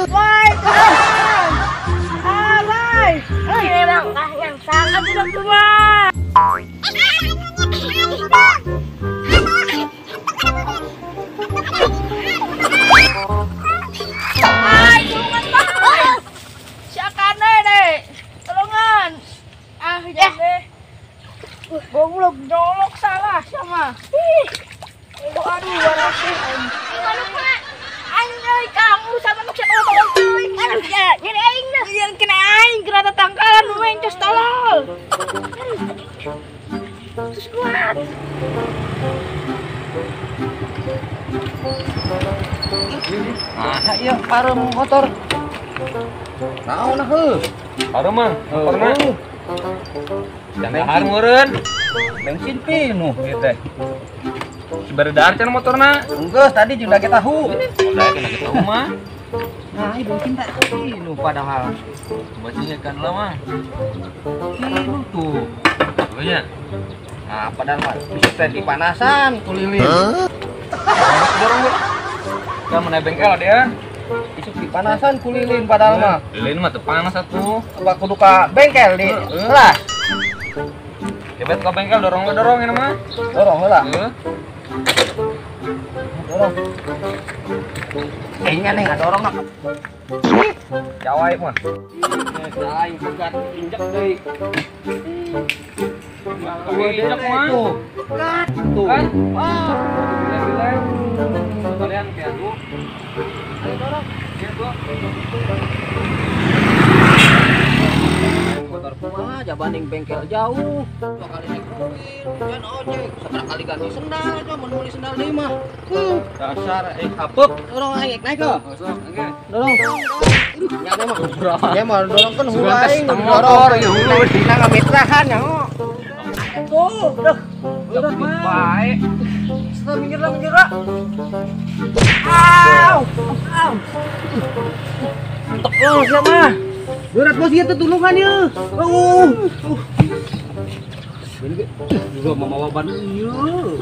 Woi, woi, ini langkah yang sangat tidak tua. Tolongan bang, siakane deh, tolongan. Jangan goblok nyolok salah sama. Aduh, waras sih. Aing kamu sama nu siapa tolong teuing. Jadi aing dah. Yang kena aing gerata tangkalan nu mencos tolol. Terus kuat. Ah, iya parem motor. Naon heuh? Parem mah, motorna. Jangan meureun. Bensin pinuh ieu teh. Beredar can motorna. Enggeus tadi juga kita tahu. Udah kena kita mah. Nah, ini bensin tak pinuh padahal. Coba kan lah mah. Pinuh tuh. Oh ya. Nah, padahal mah bisa teh dipanasan kulilin. Dorong gua. Kita mau naik bengkel dia. Isuk dipanasan kulilin padahal mah. Lilin mah teu panas atuh. Coba kudu ka bengkel di. Lah, Jebet ke bengkel dorong ini mah. dorong heula. Heeh. Dorong. Kayaknya nih nggak dorong nak. Jawai mah. Lain pegat injek deui. Injek mah. Tuh. Gat tuh. Kan? Wah. Bilang. Kalian kayak gua. Ayo dorong. Kayak gua. Motor kumaha jabanding bengkel jauh. Dua kali naik mobil, dan ojek. Seberapa kali ganti sendal aja, mun meuli sendal deui mah. Dasar hapep. Dorong aing naik ke. Sok, engke. Dorong. Nya mah kubraha. Ya mah dorong kan hulu Sugan tes aing motor, ya hulu. Dina ngamitrahan ya. Tuh, dah. Udah baik. Setelah minggir lah. Au. Au. Oh, siapa? Berat bos gitu tulungan ya. Juga mau ban ieu.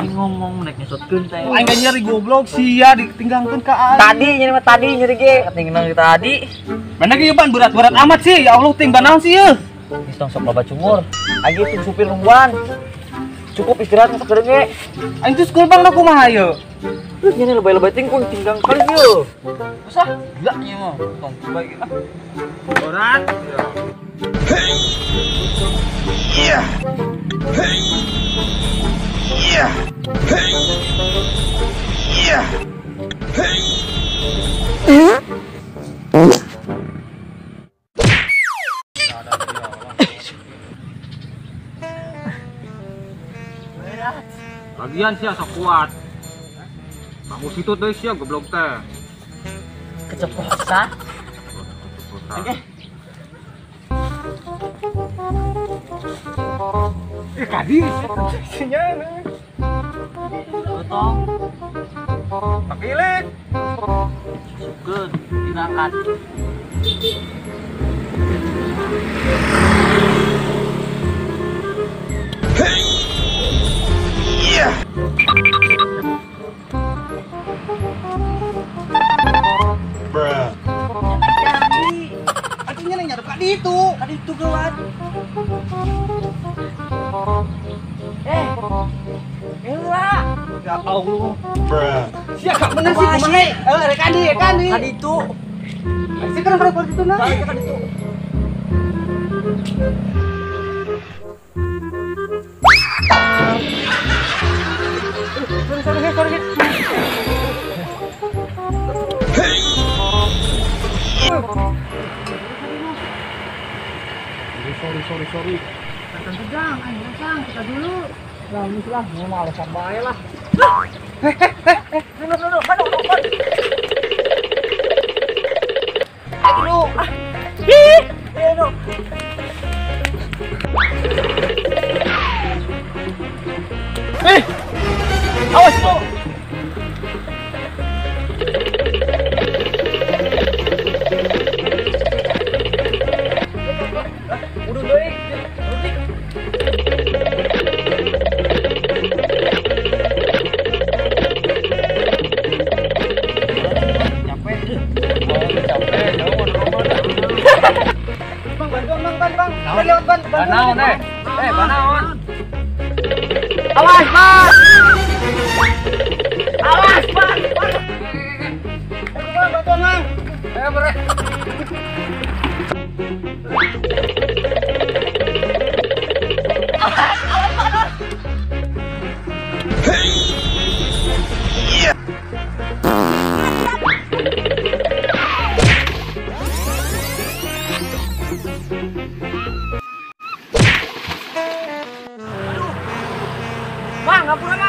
Ini ngomong naik nyesotkeun teh. Aing nyari goblok sia ditinggalkeun ka aing. Tadi nyeri ge, ketinggalan tadi. Mana ge ban berat-berat amat sih. Ya Allah ting banaon sih ya. Geus tong sok loba cumur. Agi tuh supir nungguan. Cukup istirahat masuk kedeung ge. Aing tuh sekolah bang kumaha ya. Ini lebay-lebay tingkung tinggang kali yeuh. Usah gila nya mah. Tong coba ieu ah. Berat. Iya. Iya. Iya. Lagian sih sok kuat. Bagus itu teh sih goblok teh. Keceplosan. Oke. Kadis. Nya. Potong. Pakai lek. Sukeun dirangkat. Iya. Bruh. Artinya nang nyadap kadi itu gawat. Heula. Ya Allah. Bruh. Sia kak bener sih kumaha? Rek kadi. Tadi itu. Sih kan berapa itu nah? Tadi itu. Sorry. sorry. Tentu Jang, ayo Jang, kita dulu. Nah, ini lah, mau alasan bae lah. Dulu, dulu. Ih, dulu. Awas lu. Udah deui. Banaon banaon. Awas, Bang. Awas, Bang. Bantuan, Mang. Ayo, bre. Bang, ngapura, Bang.